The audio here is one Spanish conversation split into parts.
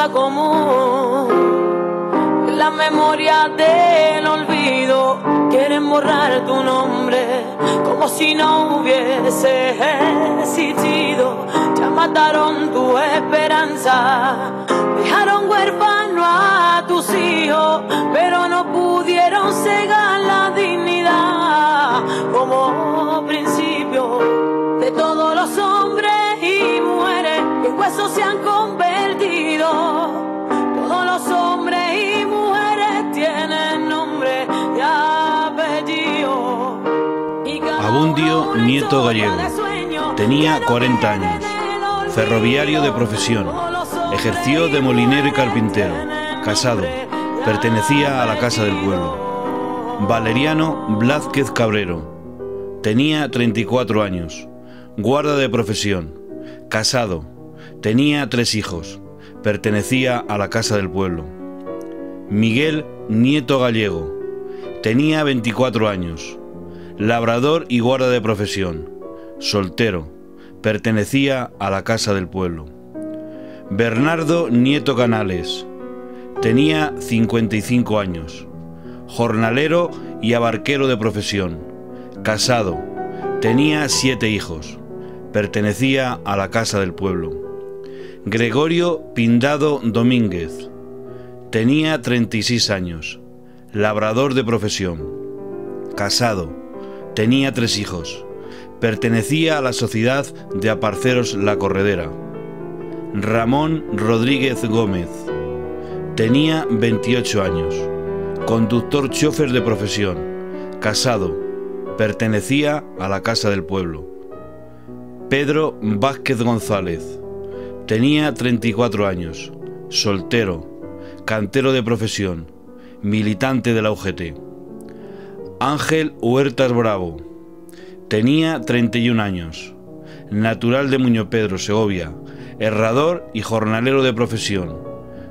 fosa común. La memoria del olvido quieren borrar tu nombre como si no hubiese existido. Ya mataron tu esperanza, dejaron huérfano a tus hijos, pero no pudieron cegar la dignidad como principio de todos los hombres y mujeres que en huesos se han convertido. Todos los hombres y mujeres tienen nombre y apellido. Abundio Nieto Gallego tenía 40 años, ferroviario de profesión, ejerció de molinero y carpintero, casado, pertenecía a la Casa del Pueblo. Valeriano Blázquez Cabrero tenía 34 años, guarda de profesión, casado, tenía 3 hijos, pertenecía a la Casa del Pueblo. Miguel Nieto Gallego tenía 24 años, labrador y guarda de profesión, soltero, pertenecía a la Casa del Pueblo. Bernardo Nieto Canales tenía 55 años, jornalero y abarquero de profesión, casado, tenía 7 hijos, pertenecía a la Casa del Pueblo. Gregorio Pindado Domínguez tenía 36 años, labrador de profesión, casado, tenía 3 hijos, pertenecía a la Sociedad de Aparceros La Corredera. Ramón Rodríguez Gómez tenía 28 años, conductor chofer de profesión, casado, pertenecía a la Casa del Pueblo. Pedro Vázquez González tenía 34 años, soltero, cantero de profesión, militante de la UGT. Ángel Huertas Bravo tenía 31 años, natural de Muñopedro, Segovia, herrador y jornalero de profesión,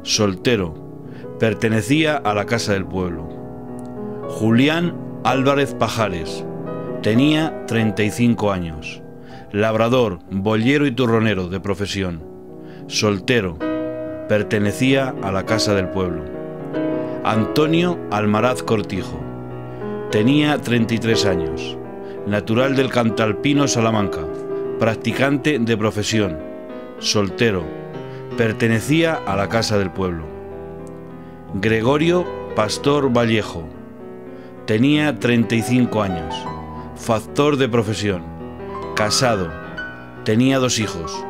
soltero, pertenecía a la Casa del Pueblo. Julián Álvarez Pajares tenía 35 años, labrador, boyero y turronero de profesión, soltero, pertenecía a la Casa del Pueblo. Antonio Almaraz Cortijo tenía 33 años, natural del Cantalpino, Salamanca, practicante de profesión, soltero, pertenecía a la Casa del Pueblo. Gregorio Pastor Vallejo tenía 35 años, factor de profesión, casado, tenía 2 hijos,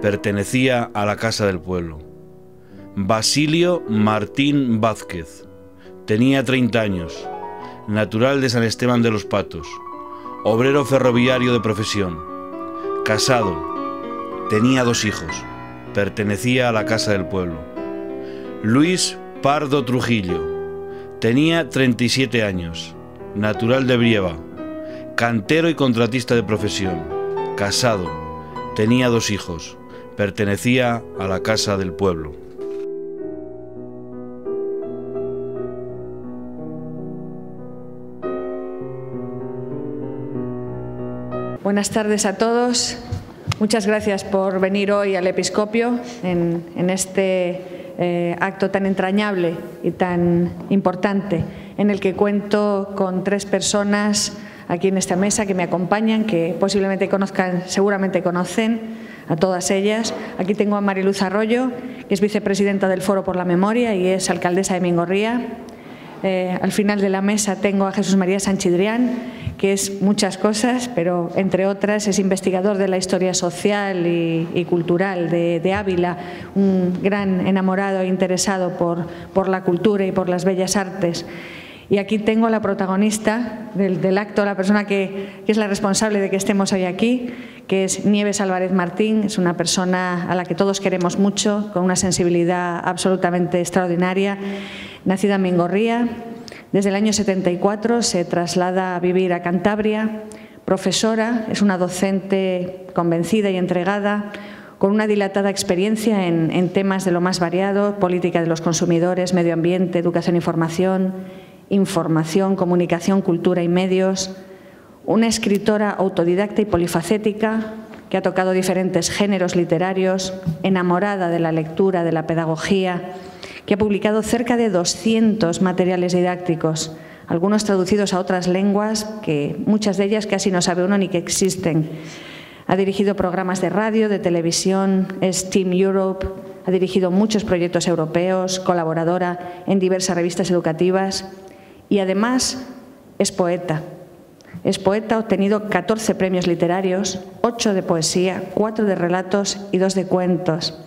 pertenecía a la Casa del Pueblo. Basilio Martín Vázquez tenía 30 años, natural de San Esteban de los Patos, obrero ferroviario de profesión, casado, tenía 2 hijos, pertenecía a la Casa del Pueblo. Luis Pardo Trujillo tenía 37 años, natural de Brieva, cantero y contratista de profesión, casado, tenía 2 hijos, pertenecía a la Casa del Pueblo. Buenas tardes a todos. Muchas gracias por venir hoy al Episcopio en este acto tan entrañable y tan importante, en el que cuento con 3 personas aquí en esta mesa que me acompañan, que posiblemente conozcan, seguramente conocen a todas ellas. Aquí tengo a Mariluz Arroyo, que es vicepresidenta del Foro por la Memoria y es alcaldesa de Mingorría. Al final de la mesa tengo a Jesús María Sanchidrián, que es muchas cosas, pero entre otras es investigador de la historia social y cultural de Ávila, un gran enamorado e interesado por la cultura y por las bellas artes. Y aquí tengo a la protagonista del acto, la persona que es la responsable de que estemos hoy aquí, que es Nieves Álvarez Martín. Es una persona a la que todos queremos mucho, con una sensibilidad absolutamente extraordinaria, nacida en Mingorría. Desde el año 74 se traslada a vivir a Cantabria, profesora, es una docente convencida y entregada, con una dilatada experiencia en temas de lo más variado: política de los consumidores, medio ambiente, educación y formación, información, comunicación, cultura y medios. Una escritora autodidacta y polifacética que que ha tocado diferentes géneros literarios, enamorada de la lectura, de la pedagogía, que ha publicado cerca de 200 materiales didácticos, algunos traducidos a otras lenguas, que muchas de ellas casi no sabe uno ni que existen. Ha dirigido programas de radio, de televisión, es Team Europe, ha dirigido muchos proyectos europeos, colaboradora en diversas revistas educativas y además es poeta. Es poeta, ha obtenido 14 premios literarios, 8 de poesía, 4 de relatos y 2 de cuentos.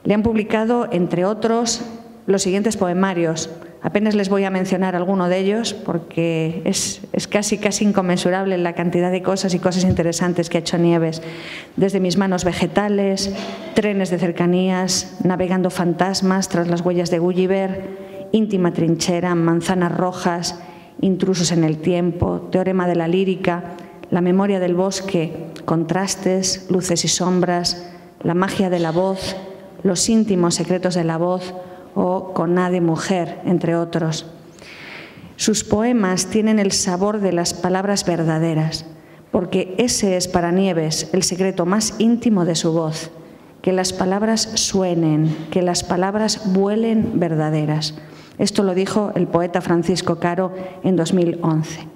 Le han publicado, entre otros, los siguientes poemarios. Apenas les voy a mencionar alguno de ellos porque es casi inconmensurable la cantidad de cosas y cosas interesantes que ha hecho Nieves. Desde Mis manos vegetales, Trenes de cercanías, Navegando fantasmas, Tras las huellas de Gulliver, Íntima trinchera, Manzanas rojas, Intrusos en el tiempo, Teorema de la lírica, La memoria del bosque, Contrastes, Luces y sombras, La magia de la voz, Los íntimos secretos de la voz o Con A de mujer, entre otros. Sus poemas tienen el sabor de las palabras verdaderas, porque ese es para Nieves el secreto más íntimo de su voz, que las palabras suenen, que las palabras vuelen verdaderas. Esto lo dijo el poeta Francisco Caro en 2011.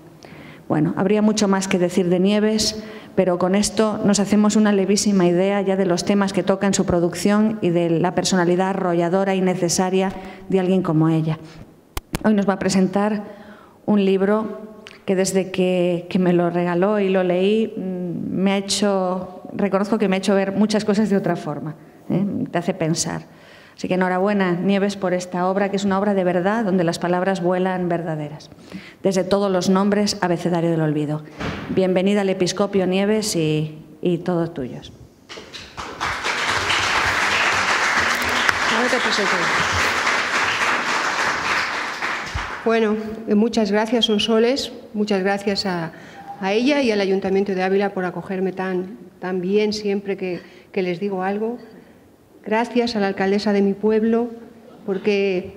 Bueno, habría mucho más que decir de Nieves, pero con esto nos hacemos una levísima idea ya de los temas que toca en su producción y de la personalidad arrolladora y necesaria de alguien como ella. Hoy nos va a presentar un libro que desde que me lo regaló y lo leí, reconozco que me ha hecho ver muchas cosas de otra forma, te hace pensar. Así que enhorabuena, Nieves, por esta obra, que es una obra de verdad, donde las palabras vuelan verdaderas. Desde todos los nombres, abecedario del olvido. Bienvenida al Episcopio, Nieves, y todos tuyos. Bueno, muchas gracias, Sonsoles. Muchas gracias a ella y al Ayuntamiento de Ávila por acogerme tan bien siempre que les digo algo. Gracias a la alcaldesa de mi pueblo, porque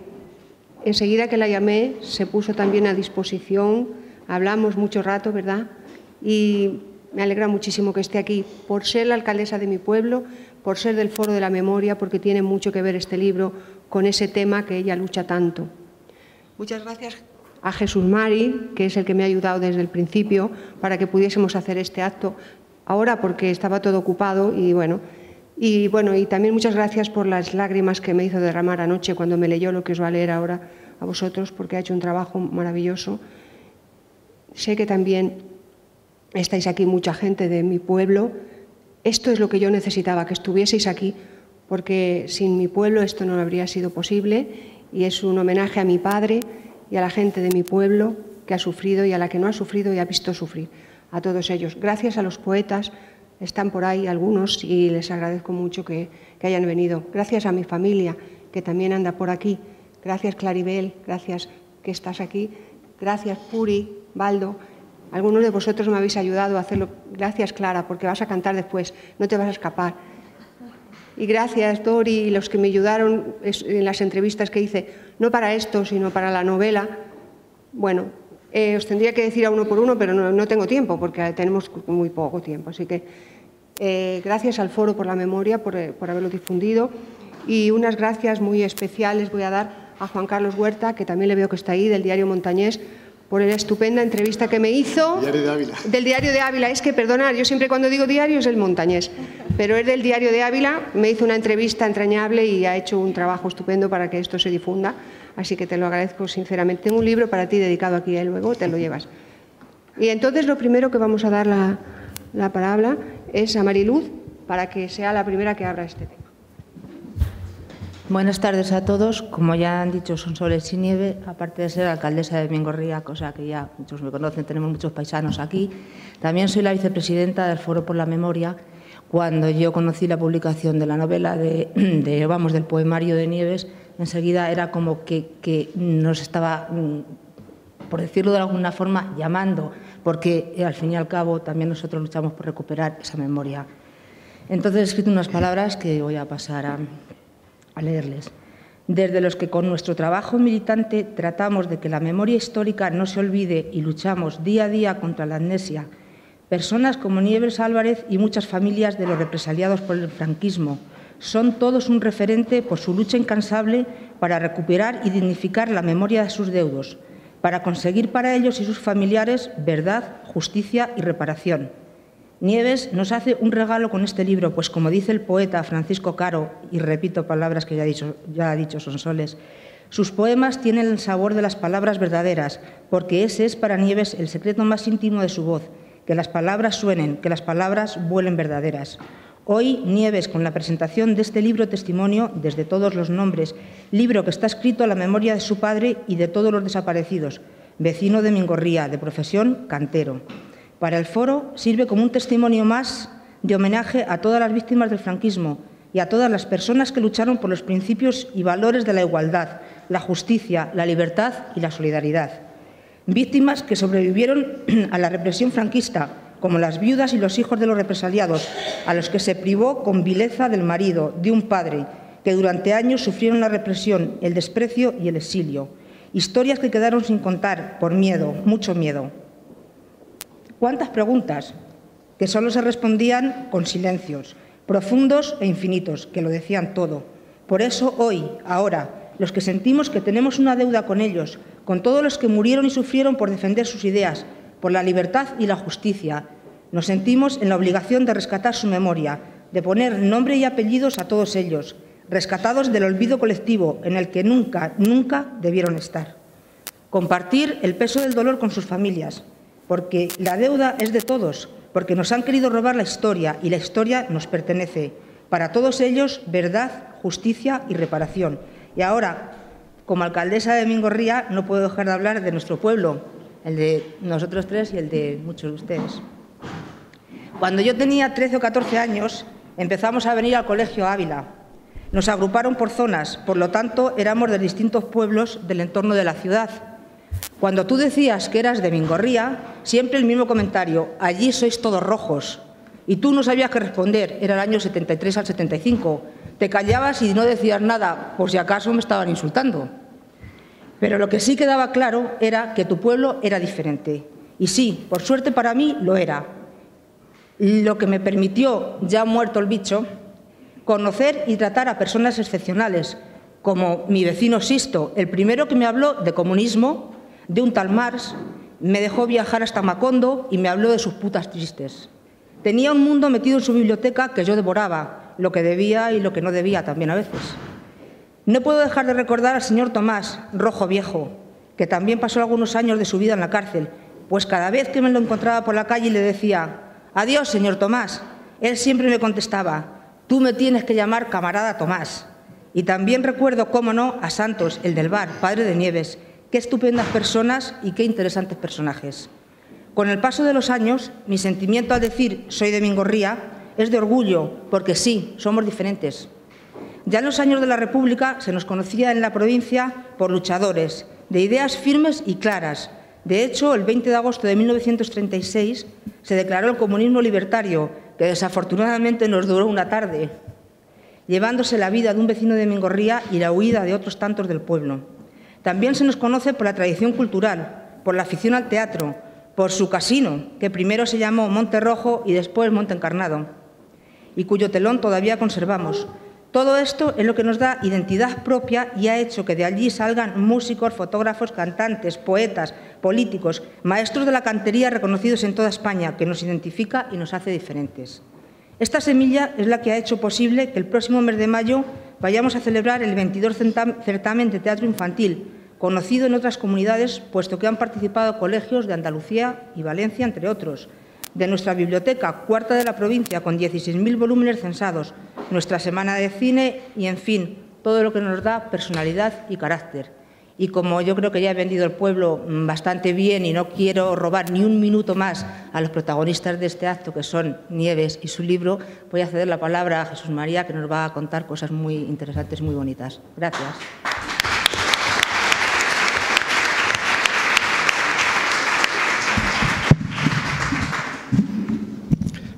enseguida que la llamé se puso también a disposición, hablamos mucho rato, ¿verdad? Y me alegra muchísimo que esté aquí, por ser la alcaldesa de mi pueblo, por ser del Foro de la Memoria, porque tiene mucho que ver este libro con ese tema que ella lucha tanto. Muchas gracias a Jesús Mari, que es el que me ha ayudado desde el principio para que pudiésemos hacer este acto ahora, porque estaba todo ocupado y también muchas gracias por las lágrimas que me hizo derramar anoche cuando me leyó lo que os va a leer ahora a vosotros, porque ha hecho un trabajo maravilloso. Sé que también estáis aquí mucha gente de mi pueblo. Esto es lo que yo necesitaba, que estuvieseis aquí, porque sin mi pueblo esto no habría sido posible, y es un homenaje a mi padre y a la gente de mi pueblo que ha sufrido y a la que no ha sufrido y ha visto sufrir, a todos ellos. Gracias a los poetas. Están por ahí algunos y les agradezco mucho que hayan venido. Gracias a mi familia, que también anda por aquí. Gracias, Claribel, gracias que estás aquí. Gracias, Puri, Baldo. Algunos de vosotros me habéis ayudado a hacerlo. Gracias, Clara, porque vas a cantar después, no te vas a escapar. Y gracias, Dori, y los que me ayudaron en las entrevistas que hice, no para esto, sino para la novela. Bueno, os tendría que decir a uno por uno, pero no tengo tiempo, porque tenemos muy poco tiempo. Así que gracias al Foro por la Memoria por haberlo difundido, y unas gracias muy especiales voy a dar a Juan Carlos Huerta, que también le veo que está ahí, del diario Montañés, por la estupenda entrevista que me hizo. Diario de Ávila. Del Diario de Ávila. Es que, perdonad, yo siempre cuando digo diario es el Montañés, pero es del Diario de Ávila. Me hizo una entrevista entrañable y ha hecho un trabajo estupendo para que esto se difunda, así que te lo agradezco sinceramente. Tengo un libro para ti dedicado aquí, luego te lo llevas. Y entonces lo primero que vamos a dar la palabra es a Mariluz, para que sea la primera que abra este tema. Buenas tardes a todos. Como ya han dicho, Sonsoles y Nieve, aparte de ser alcaldesa de Mengorría, cosa que ya muchos me conocen, tenemos muchos paisanos aquí, también soy la vicepresidenta del Foro por la Memoria. Cuando yo conocí la publicación de la novela del poemario de Nieves, enseguida era como que nos estaba, por decirlo de alguna forma, llamando, porque al fin y al cabo también nosotros luchamos por recuperar esa memoria. Entonces he escrito unas palabras que voy a pasar a leerles. Desde los que con nuestro trabajo militante tratamos de que la memoria histórica no se olvide y luchamos día a día contra la amnesia, Personas como Nieves Álvarez y muchas familias de los represaliados por el franquismo son todos un referente por su lucha incansable para recuperar y dignificar la memoria de sus deudos, para conseguir para ellos y sus familiares verdad, justicia y reparación. Nieves nos hace un regalo con este libro, pues como dice el poeta Francisco Caro, y repito palabras que ya ha dicho Sonsoles, sus poemas tienen el sabor de las palabras verdaderas, porque ese es para Nieves el secreto más íntimo de su voz, que las palabras suenen, que las palabras vuelen verdaderas. Hoy, Nieves, con la presentación de este libro testimonio, desde todos los nombres, libro que está escrito a la memoria de su padre y de todos los desaparecidos, vecino de Mingorría, de profesión cantero. Para el foro sirve como un testimonio más de homenaje a todas las víctimas del franquismo y a todas las personas que lucharon por los principios y valores de la igualdad, la justicia, la libertad y la solidaridad. Víctimas que sobrevivieron a la represión franquista, como las viudas y los hijos de los represaliados, a los que se privó con vileza del marido, de un padre, que durante años sufrieron la represión, el desprecio y el exilio. Historias que quedaron sin contar por miedo, mucho miedo. ¿Cuántas preguntas? Que solo se respondían con silencios, profundos e infinitos, que lo decían todo. Por eso hoy, ahora, los que sentimos que tenemos una deuda con ellos, con todos los que murieron y sufrieron por defender sus ideas, por la libertad y la justicia, nos sentimos en la obligación de rescatar su memoria, de poner nombre y apellidos a todos ellos, rescatados del olvido colectivo en el que nunca, nunca debieron estar. Compartir el peso del dolor con sus familias, porque la deuda es de todos, porque nos han querido robar la historia y la historia nos pertenece. Para todos ellos, verdad, justicia y reparación. Y ahora, como alcaldesa de Mingorría, no puedo dejar de hablar de nuestro pueblo, el de nosotros tres y el de muchos de ustedes. Cuando yo tenía 13 o 14 años, empezamos a venir al Colegio Ávila. Nos agruparon por zonas, por lo tanto, éramos de distintos pueblos del entorno de la ciudad. Cuando tú decías que eras de Mingorría, siempre el mismo comentario, allí sois todos rojos. Y tú no sabías qué responder, era el año 73 al 75. Te callabas y no decías nada, por si acaso me estaban insultando. Pero lo que sí quedaba claro era que tu pueblo era diferente. Y sí, por suerte para mí, lo era. Lo que me permitió, ya muerto el bicho, conocer y tratar a personas excepcionales, como mi vecino Sisto, el primero que me habló de comunismo, de un tal Marx, me dejó viajar hasta Macondo y me habló de sus putas tristes. Tenía un mundo metido en su biblioteca que yo devoraba, lo que debía y lo que no debía también a veces. No puedo dejar de recordar al señor Tomás, rojo viejo, que también pasó algunos años de su vida en la cárcel, pues cada vez que me lo encontraba por la calle le decía, adiós, señor Tomás, él siempre me contestaba, tú me tienes que llamar camarada Tomás. Y también recuerdo, cómo no, a Santos, el del bar, padre de Nieves, qué estupendas personas y qué interesantes personajes. Con el paso de los años, mi sentimiento al decir soy de Mingorría es de orgullo, porque sí, somos diferentes. Ya en los años de la República se nos conocía en la provincia por luchadores, de ideas firmes y claras. De hecho, el 20 de agosto de 1936 se declaró el comunismo libertario, que desafortunadamente nos duró una tarde, llevándose la vida de un vecino de Mingorría y la huida de otros tantos del pueblo. También se nos conoce por la tradición cultural, por la afición al teatro, por su casino, que primero se llamó Monte Rojo y después Monte Encarnado, y cuyo telón todavía conservamos. Todo esto es lo que nos da identidad propia y ha hecho que de allí salgan músicos, fotógrafos, cantantes, poetas, políticos, maestros de la cantería reconocidos en toda España, que nos identifica y nos hace diferentes. Esta semilla es la que ha hecho posible que el próximo mes de mayo vayamos a celebrar el 22 certamen de teatro infantil, conocido en otras comunidades, puesto que han participado colegios de Andalucía y Valencia, entre otros. De nuestra biblioteca, cuarta de la provincia, con 16.000 volúmenes censados, nuestra semana de cine y, en fin, todo lo que nos da personalidad y carácter. Y como yo creo que ya he vendido el pueblo bastante bien y no quiero robar ni un minuto más a los protagonistas de este acto, que son Nieves y su libro, voy a ceder la palabra a Jesús María, que nos va a contar cosas muy interesantes y muy bonitas. Gracias.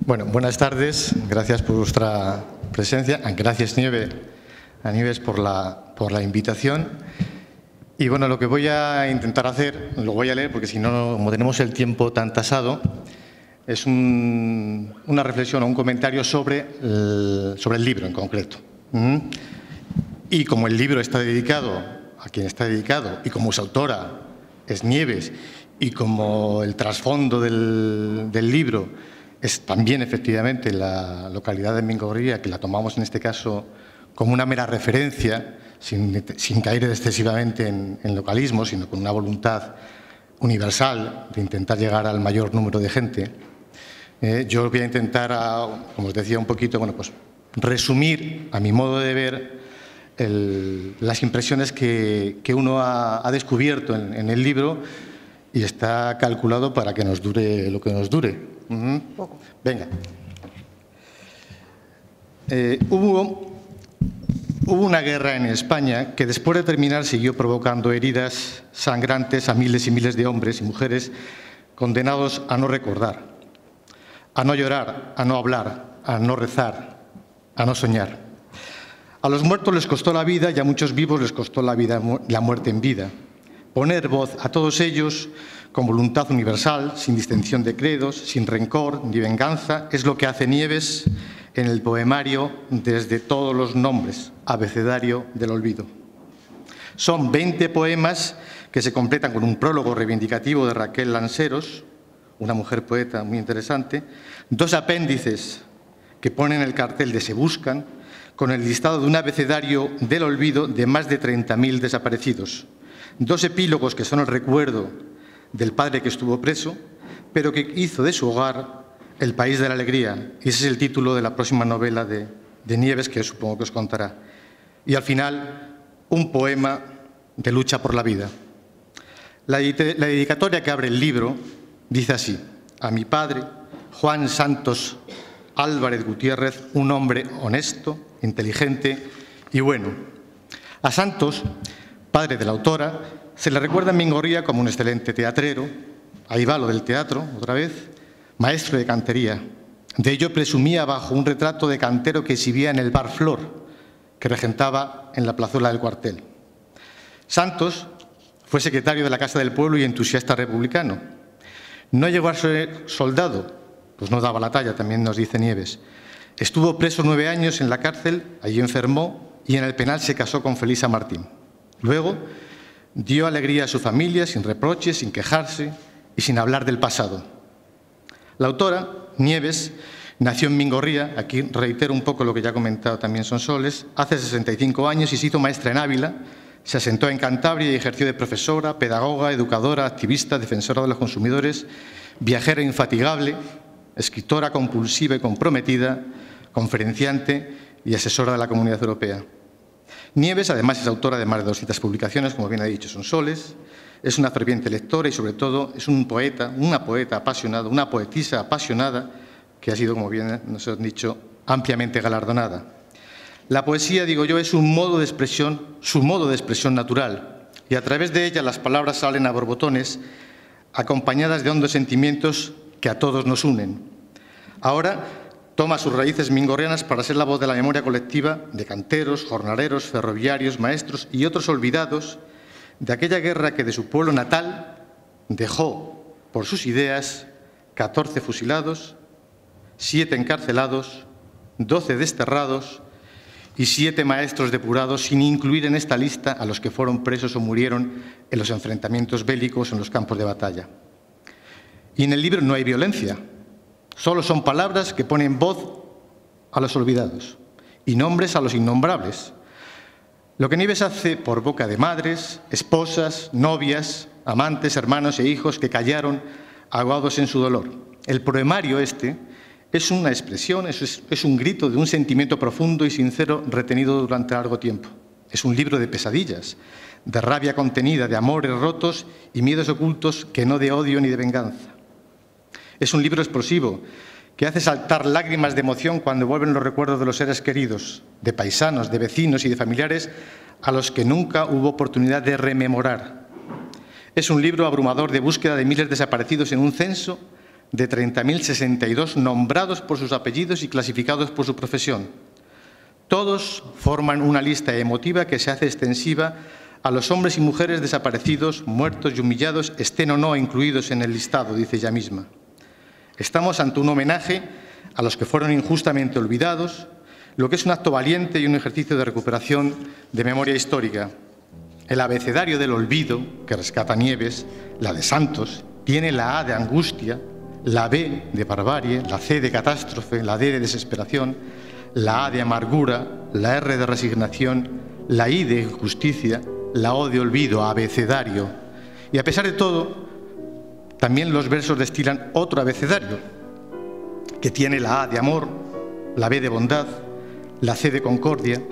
Bueno, buenas tardes. Gracias por vuestra presencia. Gracias, Nieves, por la invitación. Y bueno, lo que voy a intentar hacer, lo voy a leer porque si no, como tenemos el tiempo tan tasado, es una reflexión o un comentario sobre el libro en concreto. Y como el libro está dedicado a quien está dedicado, y como su autora es Nieves, y como el trasfondo del libro es también efectivamente la localidad de Mingorría, que la tomamos en este caso como una mera referencia, sin caer excesivamente en localismo, sino con una voluntad universal de intentar llegar al mayor número de gente. Yo voy a intentar, como os decía un poquito, bueno, pues resumir, a mi modo de ver, las impresiones que uno ha descubierto en el libro, y está calculado para que nos dure lo que nos dure. Venga. Hubo una guerra en España que después de terminar siguió provocando heridas sangrantes a miles y miles de hombres y mujeres condenados a no recordar, a no llorar, a no hablar, a no rezar, a no soñar. A los muertos les costó la vida y a muchos vivos les costó la muerte en vida. Poner voz a todos ellos con voluntad universal, sin distinción de credos, sin rencor ni venganza, es lo que hace Nieves en el poemario Desde todos los nombres, abecedario del olvido. Son 20 poemas que se completan con un prólogo reivindicativo de Raquel Lanceros, una mujer poeta muy interesante, 2 apéndices que ponen el cartel de Se Buscan, con el listado de un abecedario del olvido de más de 30.000 desaparecidos, 2 epílogos que son el recuerdo del padre que estuvo preso, pero que hizo de su hogar el país de la alegría. Y ese es el título de la próxima novela de Nieves, que supongo que os contará. Y al final, un poema de lucha por la vida. La dedicatoria que abre el libro dice así: a mi padre, Juan Santos Álvarez Gutiérrez, un hombre honesto, inteligente y bueno. A Santos, padre de la autora, se le recuerda en Mingorría como un excelente teatrero, ahí va lo del teatro, otra vez, maestro de cantería. De ello presumía bajo un retrato de cantero que exhibía en el Bar Flor, que regentaba en la plazuela del cuartel. Santos fue secretario de la Casa del Pueblo y entusiasta republicano. No llegó a ser soldado, pues no daba la talla, también nos dice Nieves. Estuvo preso 9 años en la cárcel, allí enfermó y en el penal se casó con Felisa Martín. Luego dio alegría a su familia sin reproches, sin quejarse y sin hablar del pasado. La autora, Nieves, nació en Mingorría, aquí reitero un poco lo que ya ha comentado también Sonsoles, hace 65 años y se hizo maestra en Ávila, se asentó en Cantabria y ejerció de profesora, pedagoga, educadora, activista, defensora de los consumidores, viajera infatigable, escritora compulsiva y comprometida, conferenciante y asesora de la Comunidad Europea. Nieves, además, es autora de más de 200 publicaciones, como bien ha dicho Sonsoles, es una ferviente lectora y, sobre todo, es un poeta, una poeta apasionada, una poetisa apasionada, que ha sido, como bien nos han dicho, ampliamente galardonada. La poesía, digo yo, es un modo de expresión, su modo de expresión natural, y a través de ella las palabras salen a borbotones, acompañadas de hondos sentimientos que a todos nos unen. Ahora toma sus raíces mingorrianas para ser la voz de la memoria colectiva de canteros, jornaleros, ferroviarios, maestros y otros olvidados de aquella guerra que de su pueblo natal dejó por sus ideas 14 fusilados, 7 encarcelados, 12 desterrados y 7 maestros depurados, sin incluir en esta lista a los que fueron presos o murieron en los enfrentamientos bélicos en los campos de batalla. Y en el libro no hay violencia, solo son palabras que ponen voz a los olvidados y nombres a los innombrables. Lo que Nieves hace por boca de madres, esposas, novias, amantes, hermanos e hijos que callaron ahogados en su dolor. El poemario este es una expresión, es un grito de un sentimiento profundo y sincero retenido durante largo tiempo. Es un libro de pesadillas, de rabia contenida, de amores rotos y miedos ocultos que no de odio ni de venganza. Es un libro explosivo que hace saltar lágrimas de emoción cuando vuelven los recuerdos de los seres queridos, de paisanos, de vecinos y de familiares a los que nunca hubo oportunidad de rememorar. Es un libro abrumador de búsqueda de miles desaparecidos en un censo de 30.062 nombrados por sus apellidos y clasificados por su profesión. Todos forman una lista emotiva que se hace extensiva a los hombres y mujeres desaparecidos, muertos y humillados, estén o no incluidos en el listado, dice ella misma. Estamos ante un homenaje a los que fueron injustamente olvidados, lo que es un acto valiente y un ejercicio de recuperación de memoria histórica. El abecedario del olvido, que rescata Nieves, la de Santos, tiene la A de angustia, la B de barbarie, la C de catástrofe, la D de desesperación, la A de amargura, la R de resignación, la I de injusticia, la O de olvido, abecedario. Y a pesar de todo, también los versos destilan otro abecedario, que tiene la A de amor, la B de bondad, la C de concordia,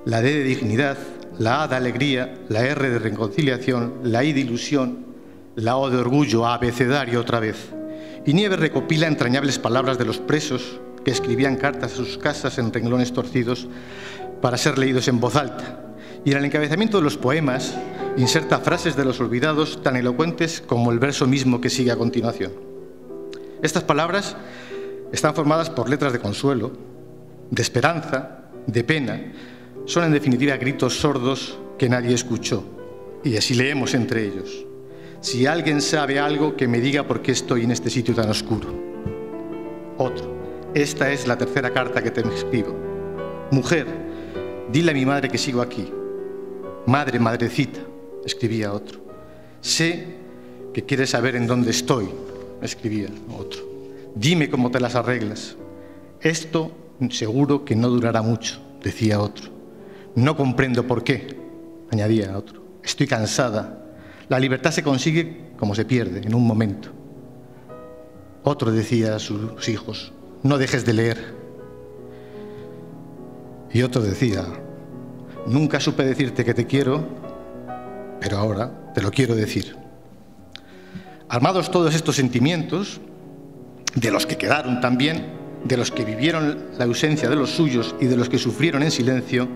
la D de dignidad, la A de alegría, la R de reconciliación, la I de ilusión, la O de orgullo, abecedario otra vez. Y Nieves recopila entrañables palabras de los presos que escribían cartas a sus casas en renglones torcidos para ser leídos en voz alta. Y en el encabezamiento de los poemas inserta frases de los olvidados tan elocuentes como el verso mismo que sigue a continuación. Estas palabras están formadas por letras de consuelo, de esperanza, de pena. Son en definitiva gritos sordos que nadie escuchó. Y así leemos entre ellos: si alguien sabe algo, que me diga por qué estoy en este sitio tan oscuro. Otro: esta es la tercera carta que te escribo. Mujer, dile a mi madre que sigo aquí. Madre, madrecita, escribía otro. Sé que quieres saber en dónde estoy, escribía otro. Dime cómo te las arreglas. Esto seguro que no durará mucho, decía otro. No comprendo por qué, añadía otro. Estoy cansada. La libertad se consigue como se pierde, en un momento. Otro decía a sus hijos: no dejes de leer. Y otro decía: nunca supe decirte que te quiero, pero ahora te lo quiero decir. Armados todos estos sentimientos, de los que quedaron también, de los que vivieron la ausencia de los suyos y de los que sufrieron en silencio,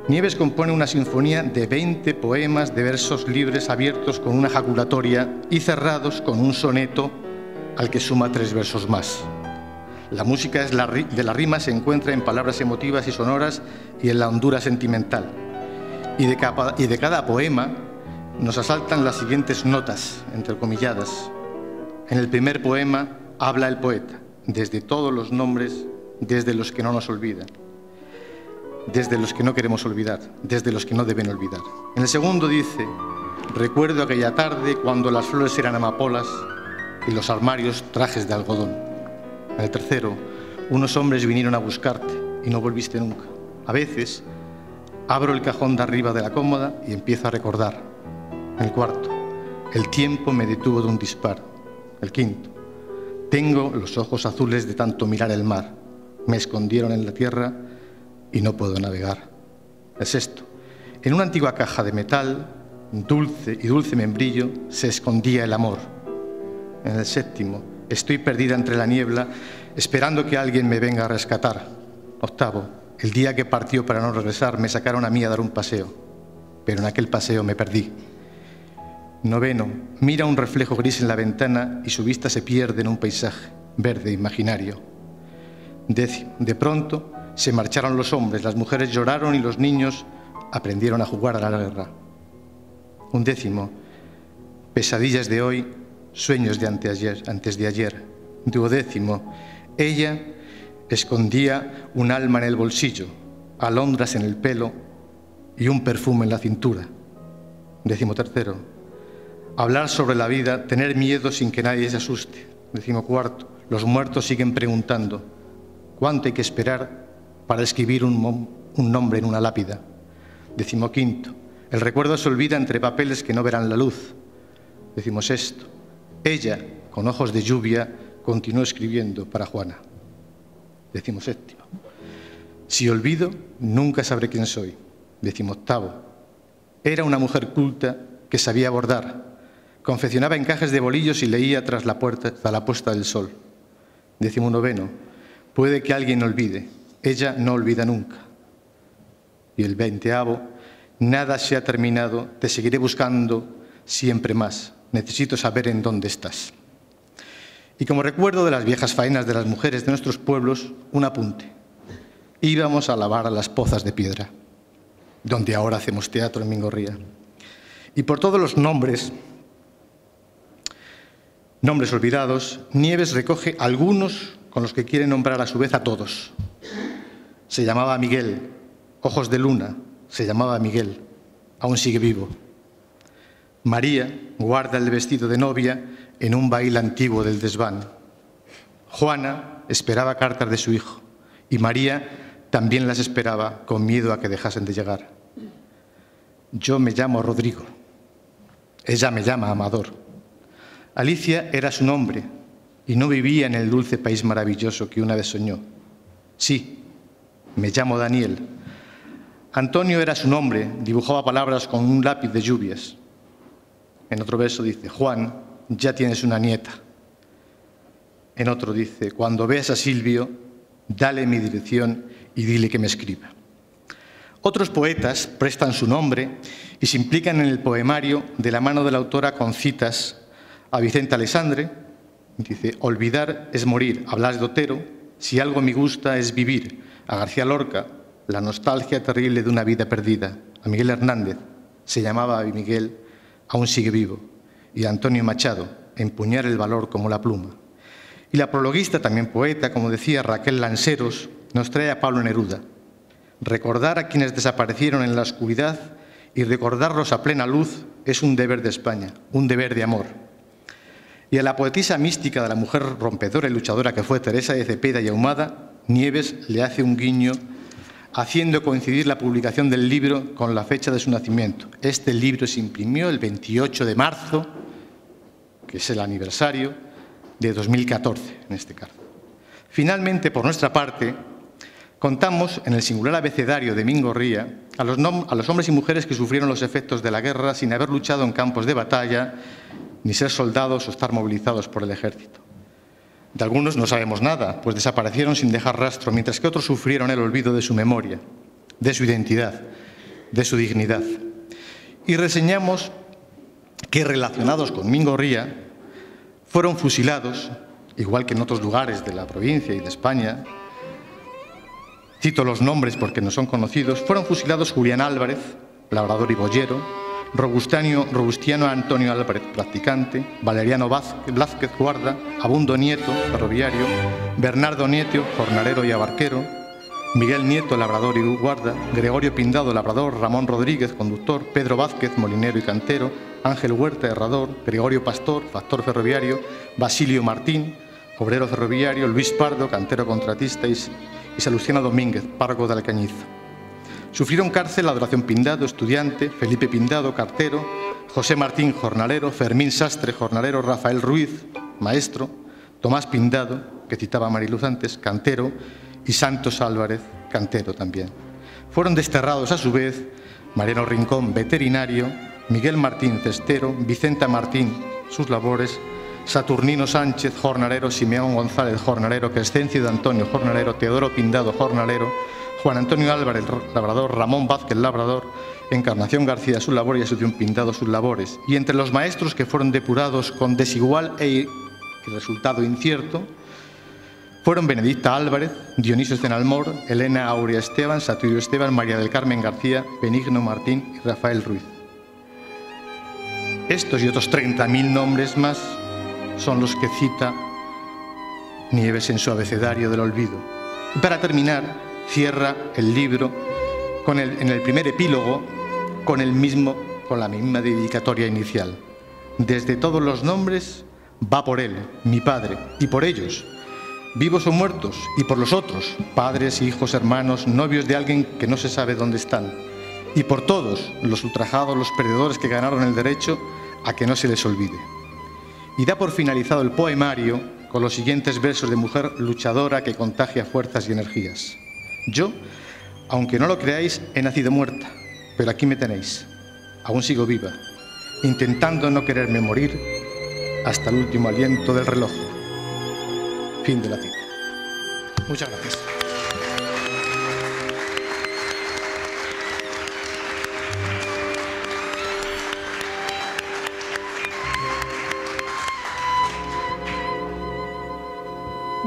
Nieves compone una sinfonía de 20 poemas de versos libres abiertos con una jaculatoria y cerrados con un soneto al que suma 3 versos más. La música de la rima se encuentra en palabras emotivas y sonoras y en la hondura sentimental. Y de cada poema nos asaltan las siguientes notas, entrecomilladas. En el primer poema habla el poeta, desde todos los nombres, desde los que no nos olvidan, desde los que no queremos olvidar, desde los que no deben olvidar. En el segundo dice: recuerdo aquella tarde cuando las flores eran amapolas y los armarios trajes de algodón. En el tercero: unos hombres vinieron a buscarte y no volviste nunca. A veces abro el cajón de arriba de la cómoda y empiezo a recordar. En el cuarto: el tiempo me detuvo de un disparo. El quinto: tengo los ojos azules de tanto mirar el mar. Me escondieron en la tierra y no puedo navegar. El sexto: en una antigua caja de metal, dulce membrillo, se escondía el amor. En el séptimo: estoy perdida entre la niebla, esperando que alguien me venga a rescatar. Octavo: el día que partió para no regresar, me sacaron a mí a dar un paseo, pero en aquel paseo me perdí. Noveno: mira un reflejo gris en la ventana y su vista se pierde en un paisaje verde imaginario. Décimo: de pronto se marcharon los hombres, las mujeres lloraron y los niños aprendieron a jugar a la guerra. Undécimo: pesadillas de hoy, sueños de antes de ayer. Duodécimo: ella escondía un alma en el bolsillo, alondras en el pelo y un perfume en la cintura. Decimotercero: hablar sobre la vida, tener miedo sin que nadie se asuste. Decimocuarto: los muertos siguen preguntando: ¿cuánto hay que esperar para escribir un nombre en una lápida? Decimoquinto: el recuerdo se olvida entre papeles que no verán la luz. Decimosexto: ella, con ojos de lluvia, continuó escribiendo para Juana. Decimoséptimo: si olvido, nunca sabré quién soy. Decimoctavo: era una mujer culta que sabía bordar, confeccionaba encajes de bolillos y leía tras la puesta del sol. Decimonoveno: puede que alguien olvide, ella no olvida nunca. Y el 20avo: nada se ha terminado, te seguiré buscando siempre más, necesito saber en dónde estás. Y como recuerdo de las viejas faenas de las mujeres de nuestros pueblos, un apunte: íbamos a lavar a las pozas de piedra, donde ahora hacemos teatro en Mingorría. Y por todos los nombres nombres olvidados, Nieves recoge algunos con los que quiere nombrar a su vez a todos. Se llamaba Miguel, Ojos de Luna, se llamaba Miguel, aún sigue vivo. María guarda el vestido de novia en un baile antiguo del desván. Juana esperaba cartas de su hijo y María también las esperaba con miedo a que dejasen de llegar. Yo me llamo Rodrigo, ella me llama Amador. Alicia era su nombre y no vivía en el dulce país maravilloso que una vez soñó. Sí, me llamo Daniel. Antonio era su nombre, dibujaba palabras con un lápiz de lluvias. En otro verso dice, Juan, ya tienes una nieta. En otro dice, cuando veas a Silvio, dale mi dirección y dile que me escriba. Otros poetas prestan su nombre y se implican en el poemario de la mano de la autora con citas a Vicente Alexandre. Dice, olvidar es morir, a Blas de Otero, si algo me gusta es vivir, a García Lorca, la nostalgia terrible de una vida perdida, a Miguel Hernández, se llamaba Miguel, aún sigue vivo, y a Antonio Machado, empuñar el valor como la pluma. Y la prologuista, también poeta, como decía Raquel Lanceros, nos trae a Pablo Neruda. Recordar a quienes desaparecieron en la oscuridad y recordarlos a plena luz es un deber de España, un deber de amor. Y a la poetisa mística de la mujer rompedora y luchadora que fue Teresa de Cepeda y Ahumada, Nieves le hace un guiño haciendo coincidir la publicación del libro con la fecha de su nacimiento. Este libro se imprimió el 28 de marzo, que es el aniversario, de 2014, en este caso. Finalmente, por nuestra parte, contamos en el singular abecedario de Mingorría a los hombres y mujeres que sufrieron los efectos de la guerra sin haber luchado en campos de batalla, ni ser soldados o estar movilizados por el ejército. De algunos no sabemos nada, pues desaparecieron sin dejar rastro, mientras que otros sufrieron el olvido de su memoria, de su identidad, de su dignidad. Y reseñamos que, relacionados con Mingorría, fueron fusilados, igual que en otros lugares de la provincia y de España, cito los nombres porque no son conocidos, fueron fusilados Julián Álvarez, labrador y boyero, Robustiano Antonio Álvarez, practicante, Valeriano Blázquez, guarda, Abundo Nieto, ferroviario, Bernardo Nieto, jornalero y abarquero, Miguel Nieto, labrador y guarda, Gregorio Pindado, labrador, Ramón Rodríguez, conductor, Pedro Vázquez, molinero y cantero, Ángel Huerta, herrador, Gregorio Pastor, factor ferroviario, Basilio Martín, obrero ferroviario, Luis Pardo, cantero contratista y Salustiano Domínguez, párroco de Alcañiz. Sufrieron cárcel Adoración Pindado, estudiante, Felipe Pindado, cartero, José Martín, jornalero, Fermín Sastre, jornalero, Rafael Ruiz, maestro, Tomás Pindado, que citaba Mariluz antes, cantero, y Santos Álvarez, cantero también. Fueron desterrados a su vez Mariano Rincón, veterinario, Miguel Martín, cestero, Vicenta Martín, sus labores, Saturnino Sánchez, jornalero, Simeón González, jornalero, Crescencio de Antonio, jornalero, Teodoro Pindado, jornalero, Juan Antonio Álvarez, labrador, Ramón Vázquez, labrador, Encarnación García, su labor, y Asunción Pindado, sus labores. Y entre los maestros que fueron depurados con desigual y resultado incierto, fueron Benedicta Álvarez, Dionisio Cenalmor, Elena Aurea Esteban, Saturio Esteban, María del Carmen García, Benigno Martín y Rafael Ruiz. Estos y otros 30.000 nombres más son los que cita Nieves en su abecedario del olvido. Y para terminar, cierra el libro en el primer epílogo con la misma dedicatoria inicial. Desde todos los nombres va por él, mi padre, y por ellos, vivos o muertos, y por los otros, padres, hijos, hermanos, novios de alguien que no se sabe dónde están, y por todos, los ultrajados, los perdedores que ganaron el derecho a que no se les olvide. Y da por finalizado el poemario con los siguientes versos de mujer luchadora que contagia fuerzas y energías. Yo, aunque no lo creáis, he nacido muerta, pero aquí me tenéis, aún sigo viva, intentando no quererme morir hasta el último aliento del reloj. Fin de la cita. Muchas gracias.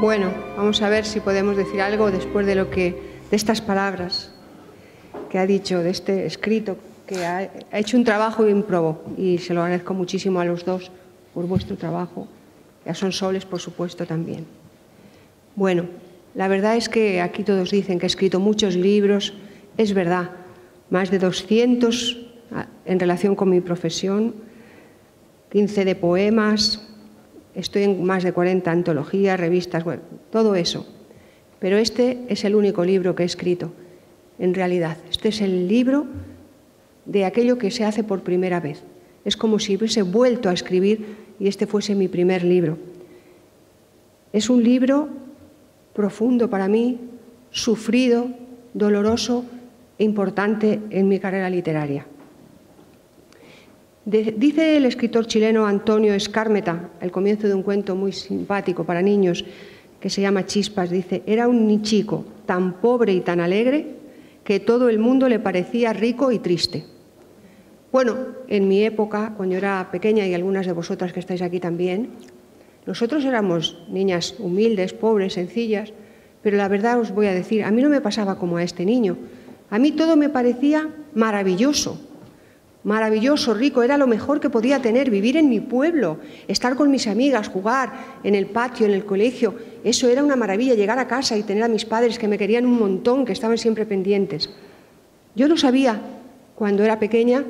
Bueno, vamos a ver si podemos decir algo después de estas palabras que ha dicho, de este escrito, que ha hecho un trabajo ímprobo, y se lo agradezco muchísimo a los dos por vuestro trabajo y a Sonsoles, por supuesto, también. Bueno, la verdad es que aquí todos dicen que he escrito muchos libros. Es verdad, más de 200 en relación con mi profesión, 15 de poemas, estoy en más de 40 antologías, revistas, bueno, todo eso. Pero este es el único libro que he escrito, en realidad. Este es el libro de aquello que se hace por primera vez. Es como si hubiese vuelto a escribir y este fuese mi primer libro. Es un libro profundo para mí, sufrido, doloroso e importante en mi carrera literaria. Dice el escritor chileno Antonio Escármeta, al comienzo de un cuento muy simpático para niños, que se llama Chispas, dice: era un chico tan pobre y tan alegre que todo el mundo le parecía rico y triste. Bueno, en mi época, cuando yo era pequeña, y algunas de vosotras que estáis aquí también, nosotros éramos niñas humildes, pobres, sencillas, pero la verdad os voy a decir, a mí no me pasaba como a este niño. A mí todo me parecía maravilloso. Maravilloso, rico, era lo mejor que podía tener, vivir en mi pueblo, estar con mis amigas, jugar en el patio, en el colegio. Eso era una maravilla, llegar a casa y tener a mis padres que me querían un montón, que estaban siempre pendientes. Yo no sabía, cuando era pequeña,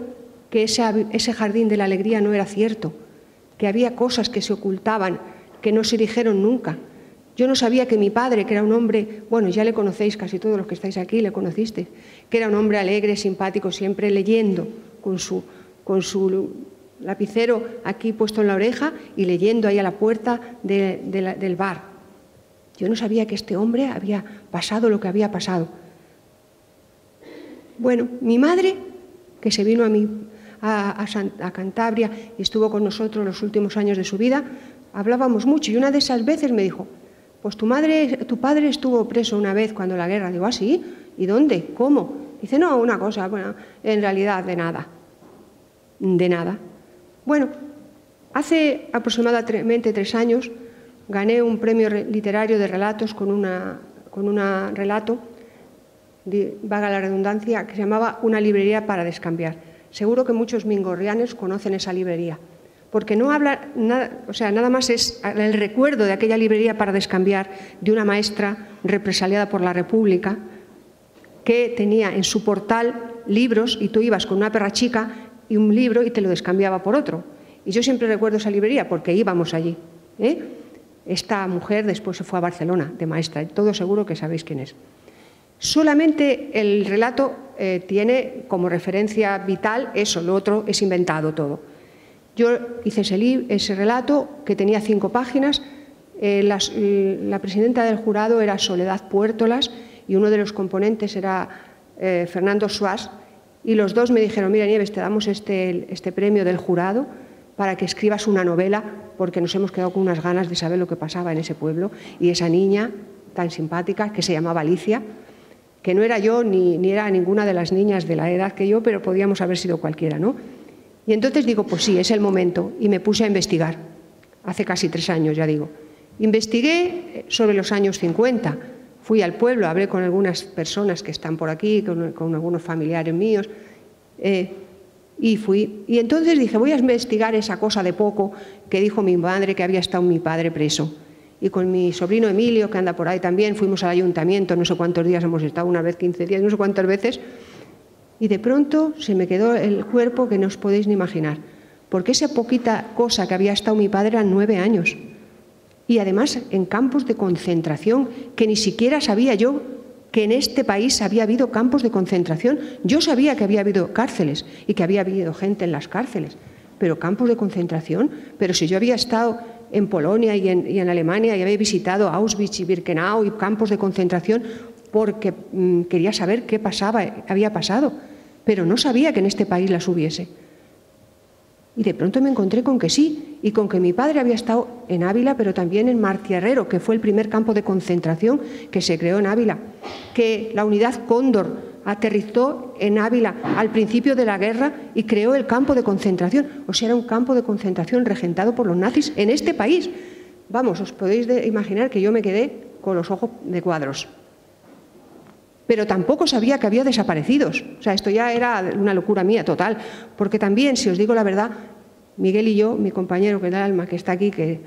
que ese jardín de la alegría no era cierto, que había cosas que se ocultaban, que no se dijeron nunca. Yo no sabía que mi padre, que era un hombre, bueno, ya le conocéis, casi todos los que estáis aquí le conocisteis, que era un hombre alegre, simpático, siempre leyendo, con su lapicero aquí puesto en la oreja y leyendo ahí a la puerta del bar. Yo no sabía que este hombre había pasado lo que había pasado. Bueno, mi madre, que se vino a Cantabria y estuvo con nosotros los últimos años de su vida, hablábamos mucho y una de esas veces me dijo: pues tu padre estuvo preso una vez cuando la guerra. Digo: ¿ah, sí? ¿Y dónde? ¿Cómo? Dice: no, una cosa, bueno, en realidad de nada. De nada. Bueno, hace aproximadamente 3 años gané un premio literario de relatos con un relato, vaga la redundancia, que se llamaba Una librería para descambiar. Seguro que muchos mingorrianos conocen esa librería, porque no habla nada, o sea, nada más es el recuerdo de aquella librería para descambiar de una maestra represaliada por la República que tenía en su portal libros y tú ibas con una perra chica y un libro y te lo descambiaba por otro. Y yo siempre recuerdo esa librería porque íbamos allí. Esta mujer después se fue a Barcelona de maestra, todos seguro que sabéis quién es. Solamente el relato tiene como referencia vital eso, lo otro es inventado todo. Yo hice ese relato que tenía 5 páginas, la presidenta del jurado era Soledad Puertolas y uno de los componentes era Fernando Suás, y los dos me dijeron: mira, Nieves, te damos este premio del jurado para que escribas una novela, porque nos hemos quedado con unas ganas de saber lo que pasaba en ese pueblo. Y esa niña tan simpática, que se llamaba Alicia, que no era yo ni era ninguna de las niñas de la edad que yo, pero podíamos haber sido cualquiera, ¿no? Y entonces digo: pues sí, es el momento, y me puse a investigar, hace casi 3 años, ya digo. Investigué sobre los años 50, fui al pueblo, hablé con algunas personas que están por aquí, con algunos familiares míos, y fui. Y entonces dije: voy a investigar esa cosa de poco que dijo mi madre, que había estado mi padre preso. Y con mi sobrino Emilio, que anda por ahí también, fuimos al ayuntamiento, no sé cuántos días hemos estado, una vez 15 días, no sé cuántas veces, y de pronto se me quedó el cuerpo que no os podéis ni imaginar, porque esa poquita cosa que había estado mi padre eran 9 años. Y además en campos de concentración, que ni siquiera sabía yo que en este país había habido campos de concentración. Yo sabía que había habido cárceles y que había habido gente en las cárceles, pero campos de concentración. Pero si yo había estado en Polonia y en Alemania y había visitado Auschwitz y Birkenau y campos de concentración porque quería saber qué había pasado, pero no sabía que en este país las hubiese. Y de pronto me encontré con que sí, y con que mi padre había estado en Ávila, pero también en Martierrero, que fue el primer campo de concentración que se creó en Ávila, que la unidad Cóndor aterrizó en Ávila al principio de la guerra y creó el campo de concentración. O sea, era un campo de concentración regentado por los nazis en este país. Vamos, os podéis imaginar que yo me quedé con los ojos de cuadros. Pero tampoco sabía que había desaparecidos. O sea, esto ya era una locura mía total, porque también, si os digo la verdad, Miguel y yo, mi compañero que da el alma, que está aquí, que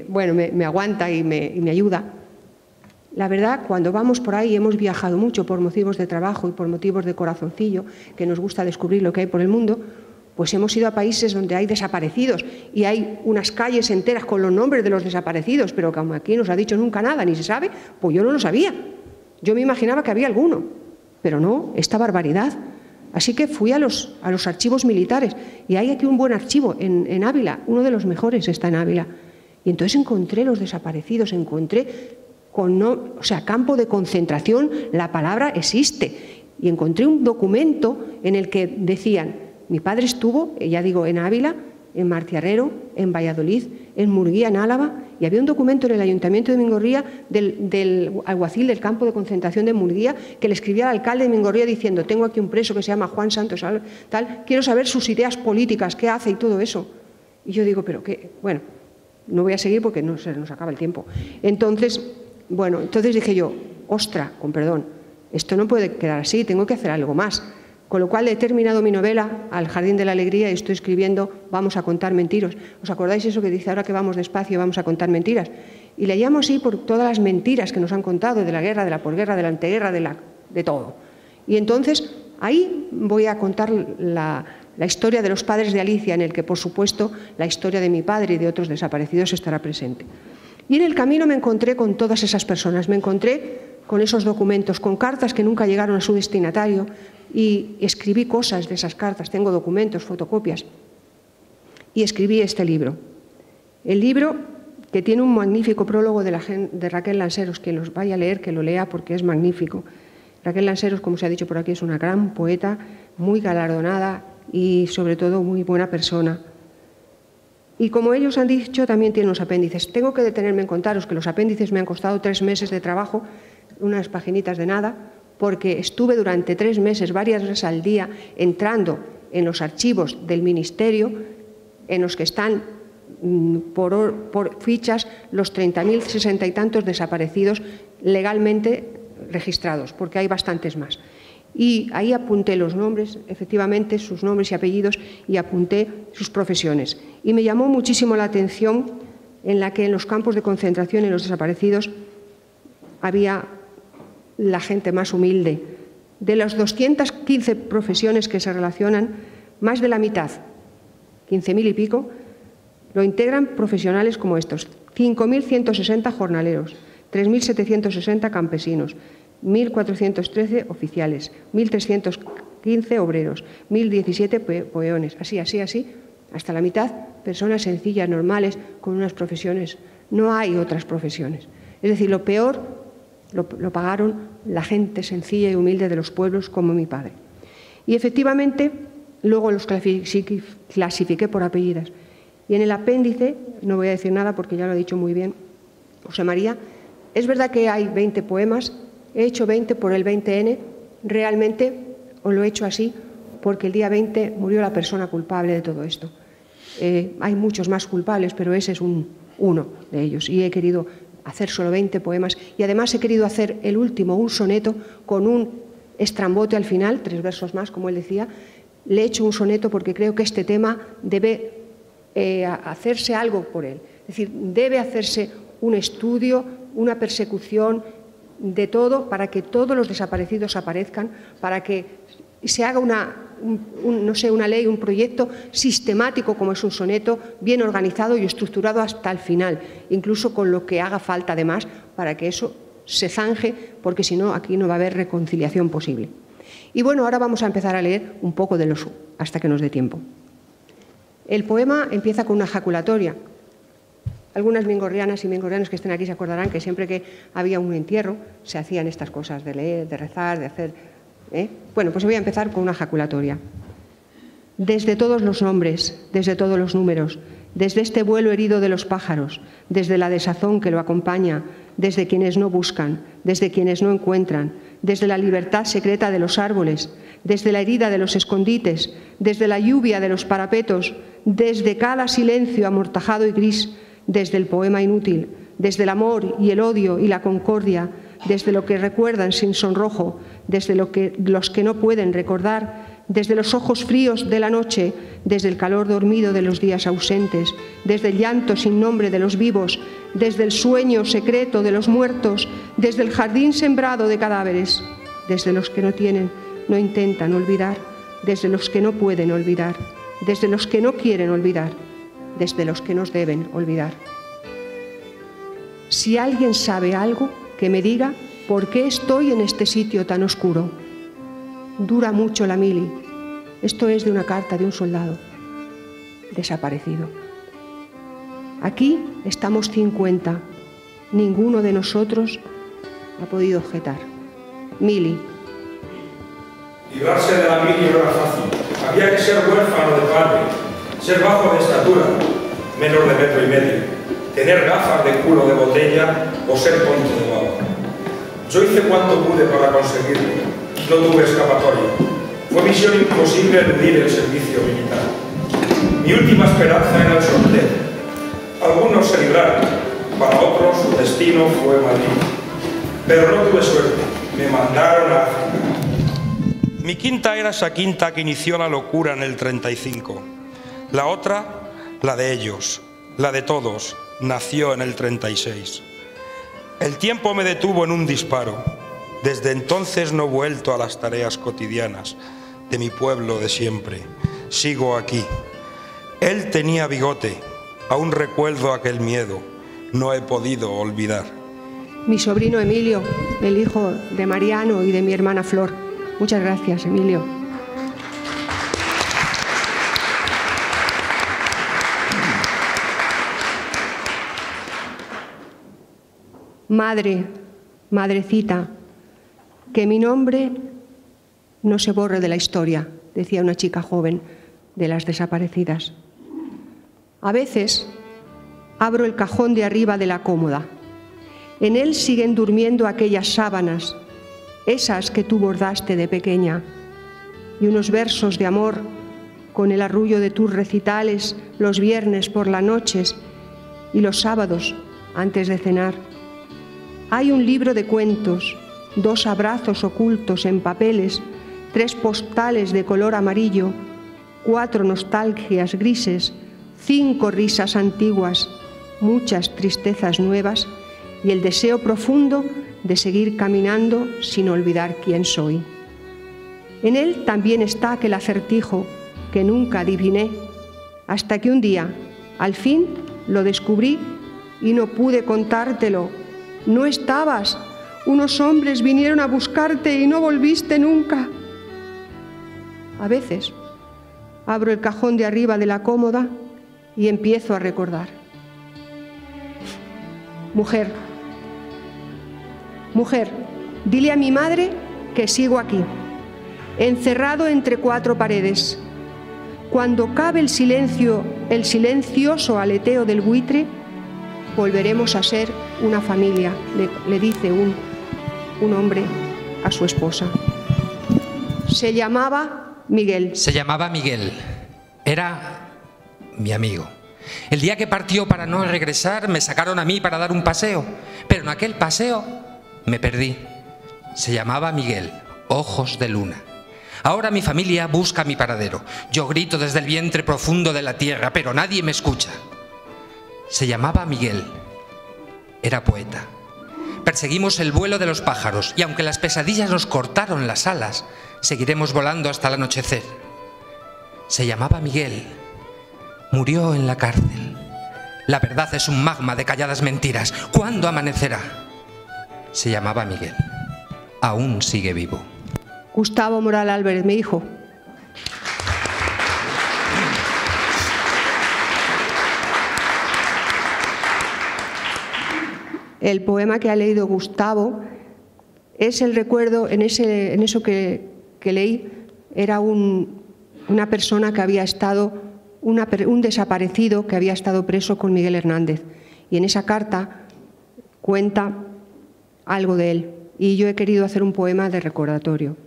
bueno, me aguanta y me ayuda. La verdad, cuando vamos por ahí, hemos viajado mucho por motivos de trabajo y por motivos de corazoncillo, que nos gusta descubrir lo que hay por el mundo, pues hemos ido a países donde hay desaparecidos y hay unas calles enteras con los nombres de los desaparecidos, pero como aquí no se ha dicho nunca nada, ni se sabe, pues yo no lo sabía. Yo me imaginaba que había alguno, pero no, esta barbaridad. Así que fui a los archivos militares y hay aquí un buen archivo en Ávila, uno de los mejores está en Ávila. Y entonces encontré los desaparecidos, encontré campo de concentración, la palabra existe. Y encontré un documento en el que decían, mi padre estuvo, ya digo, en Ávila, en Martiarrero, en Valladolid, en Murguía, en Álava, y había un documento en el Ayuntamiento de Mingorría del alguacil del campo de concentración de Murguía que le escribía al alcalde de Mingorría diciendo, tengo aquí un preso que se llama Juan Santos, tal, quiero saber sus ideas políticas, qué hace y todo eso. Y yo digo, pero qué, bueno, no voy a seguir porque no se nos acaba el tiempo. Entonces dije yo, ostra, con perdón, esto no puede quedar así, tengo que hacer algo más. Con lo cual he terminado mi novela, Al Jardín de la Alegría, y estoy escribiendo Vamos a contar mentiras. ¿Os acordáis eso que dice ahora que vamos despacio, vamos a contar mentiras? Y le llamo así por todas las mentiras que nos han contado de la guerra, de la posguerra, de la anteguerra, de todo. Y entonces ahí voy a contar la historia de los padres de Alicia, en el que, por supuesto, la historia de mi padre y de otros desaparecidos estará presente. Y en el camino me encontré con todas esas personas, me encontré con esos documentos, con cartas que nunca llegaron a su destinatario, y escribí cosas de esas cartas, tengo documentos, fotocopias, y escribí este libro. El libro que tiene un magnífico prólogo de Raquel Lanceros, que los vaya a leer, que lo lea porque es magnífico. Raquel Lanceros, como se ha dicho por aquí, es una gran poeta, muy galardonada y sobre todo muy buena persona. Y como ellos han dicho, también tiene unos apéndices. Tengo que detenerme en contaros que los apéndices me han costado 3 meses de trabajo, unas paginitas de nada, porque estuve durante 3 meses, varias veces al día, entrando en los archivos del Ministerio, en los que están por fichas los 30.060 y tantos desaparecidos legalmente registrados, porque hay bastantes más. Y ahí apunté los nombres, efectivamente, sus nombres y apellidos, y apunté sus profesiones. Y me llamó muchísimo la atención en la que en los campos de concentración, en los desaparecidos, había la gente más humilde. De las 215 profesiones que se relacionan, más de la mitad, 15.000 y pico, lo integran profesionales como estos: 5.160 jornaleros, 3.760 campesinos, 1.413 oficiales, 1.315 obreros, 1.017 peones, así, hasta la mitad, personas sencillas, normales, con unas profesiones. No hay otras profesiones. Es decir, lo peor lo pagaron la gente sencilla y humilde de los pueblos como mi padre. Y efectivamente, luego los clasifiqué por apellidos. Y en el apéndice, no voy a decir nada porque ya lo ha dicho muy bien José María, es verdad que hay 20 poemas, he hecho 20 por el 20N, realmente os lo he hecho así porque el día 20 murió la persona culpable de todo esto. Hay muchos más culpables, pero ese es uno de ellos, y he querido hacer solo 20 poemas, y además he querido hacer el último, un soneto con un estrambote al final, 3 versos más, como él decía. Le he hecho un soneto porque creo que este tema debe hacerse algo por él, es decir, debe hacerse un estudio, una persecución de todo, para que todos los desaparecidos aparezcan, para que se haga una ley, un proyecto sistemático como es un soneto, bien organizado y estructurado hasta el final, incluso con lo que haga falta además para que eso se zanje, porque si no aquí no va a haber reconciliación posible. Y bueno, ahora vamos a empezar a leer un poco de los hasta que nos dé tiempo. El poema empieza con una ejaculatoria. Algunas mingorrianas y mingorrianos que estén aquí se acordarán que siempre que había un entierro se hacían estas cosas de leer, de rezar, de hacer... Bueno, pues voy a empezar con una ejaculatoria. Desde todos los nombres, desde todos los números, desde este vuelo herido de los pájaros, desde la desazón que lo acompaña, desde quienes no buscan, desde quienes no encuentran, desde la libertad secreta de los árboles, desde la herida de los escondites, desde la lluvia de los parapetos, desde cada silencio amortajado y gris, desde el poema inútil, desde el amor y el odio y la concordia, desde lo que recuerdan sin sonrojo, desde los que no pueden recordar, desde los ojos fríos de la noche, desde el calor dormido de los días ausentes, desde el llanto sin nombre de los vivos, desde el sueño secreto de los muertos, desde el jardín sembrado de cadáveres, desde los que no intentan olvidar, desde los que no pueden olvidar, desde los que no quieren olvidar, desde los que nos deben olvidar. Si alguien sabe algo, que me diga por qué estoy en este sitio tan oscuro. Dura mucho la mili. Esto es de una carta de un soldado desaparecido. Aquí estamos 50. Ninguno de nosotros ha podido objetar. Mili. Librarse de la mili no era fácil. Había que ser huérfano de padre, ser bajo de estatura, menos de 1,5 metros, tener gafas de culo de botella o ser ponte de baba. Yo hice cuanto pude para conseguirlo. No tuve escapatoria. Fue misión imposible eludir el servicio militar. Mi última esperanza era el sorteo. Algunos se libraron, para otros su destino fue Madrid. Pero no tuve suerte. Me mandaron a África. Mi quinta era esa quinta que inició la locura en el 35. La otra, la de ellos, la de todos, nació en el 36. El tiempo me detuvo en un disparo. Desde entonces no he vuelto a las tareas cotidianas de mi pueblo de siempre. Sigo aquí. Él tenía bigote. Aún recuerdo aquel miedo. No he podido olvidar. Mi sobrino Emilio, el hijo de Mariano y de mi hermana Flor. Muchas gracias, Emilio. Madre, madrecita, que mi nombre no se borre de la historia, decía una chica joven de las desaparecidas. A veces abro el cajón de arriba de la cómoda. En él siguen durmiendo aquellas sábanas, esas que tú bordaste de pequeña, y unos versos de amor con el arrullo de tus recitales los viernes por las noches y los sábados antes de cenar. Hay un libro de cuentos, 2 abrazos ocultos en papeles, 3 postales de color amarillo, 4 nostalgias grises, 5 risas antiguas, muchas tristezas nuevas y el deseo profundo de seguir caminando sin olvidar quién soy. En él también está aquel acertijo que nunca adiviné, hasta que un día, al fin, lo descubrí y no pude contártelo. No estabas. Unos hombres vinieron a buscarte y no volviste nunca. A veces abro el cajón de arriba de la cómoda y empiezo a recordar. Mujer, mujer, dile a mi madre que sigo aquí, encerrado entre 4 paredes. Cuando cabe el silencioso aleteo del buitre, volveremos a ser una familia, le dice un hombre a su esposa. Se llamaba Miguel. Se llamaba Miguel. Era mi amigo. El día que partió para no regresar, me sacaron a mí para dar un paseo. Pero en aquel paseo me perdí. Se llamaba Miguel, ojos de luna. Ahora mi familia busca mi paradero. Yo grito desde el vientre profundo de la tierra, pero nadie me escucha. Se llamaba Miguel. Era poeta. Perseguimos el vuelo de los pájaros y aunque las pesadillas nos cortaron las alas, seguiremos volando hasta el anochecer. Se llamaba Miguel. Murió en la cárcel. La verdad es un magma de calladas mentiras. ¿Cuándo amanecerá? Se llamaba Miguel. Aún sigue vivo. Gustavo Moral Álvarez, mi hijo. El poema que ha leído Gustavo es el recuerdo, en eso que leí, era una persona que había estado, un desaparecido que había estado preso con Miguel Hernández. Y en esa carta cuenta algo de él. Y yo he querido hacer un poema de recordatorio.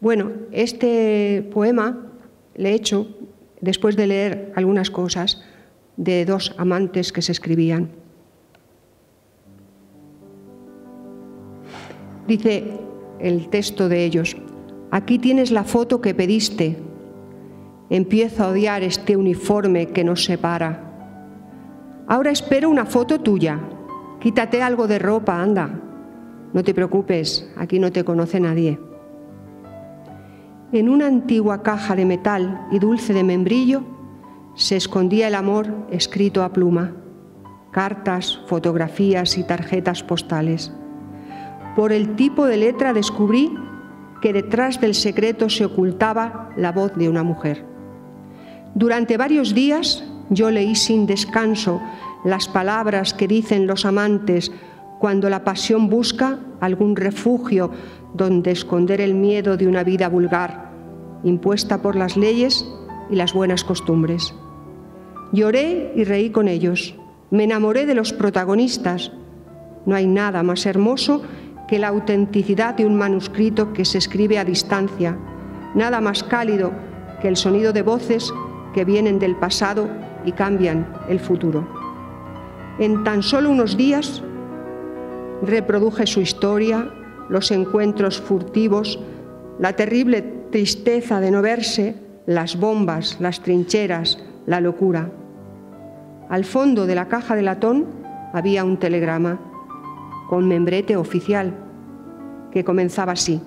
Bueno, este poema le he hecho después de leer algunas cosas de 2 amantes que se escribían. Dice: el texto de ellos. Aquí tienes la foto que pediste. Empiezo a odiar este uniforme que nos separa. Ahora espero una foto tuya. Quítate algo de ropa, anda. No te preocupes, aquí no te conoce nadie. En una antigua caja de metal y dulce de membrillo se escondía el amor escrito a pluma, cartas, fotografías y tarjetas postales. Por el tipo de letra descubrí que detrás del secreto se ocultaba la voz de una mujer. Durante varios días yo leí sin descanso las palabras que dicen los amantes cuando la pasión busca algún refugio donde esconder el miedo de una vida vulgar, impuesta por las leyes y las buenas costumbres. Lloré y reí con ellos. Me enamoré de los protagonistas. No hay nada más hermoso que la autenticidad de un manuscrito que se escribe a distancia, nada más cálido que el sonido de voces que vienen del pasado y cambian el futuro. En tan solo unos días reproduje su historia, los encuentros furtivos, la terrible tristeza de no verse, las bombas, las trincheras, la locura. Al fondo de la caja de latón había un telegrama con membrete oficial que comenzaba así: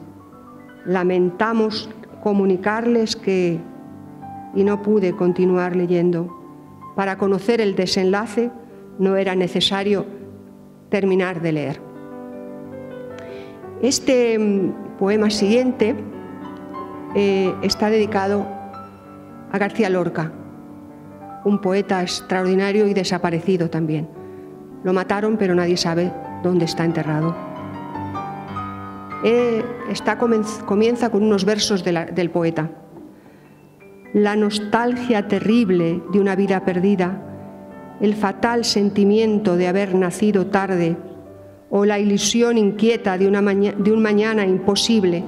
lamentamos comunicarles que... Y no pude continuar leyendo. Para conocer el desenlace no era necesario terminar de leer. Este poema siguiente está dedicado a García Lorca, un poeta extraordinario y desaparecido también. Lo mataron, pero nadie sabe dónde está enterrado. Comienza con unos versos del poeta. La nostalgia terrible de una vida perdida, el fatal sentimiento de haber nacido tarde, o la ilusión inquieta de un mañana imposible,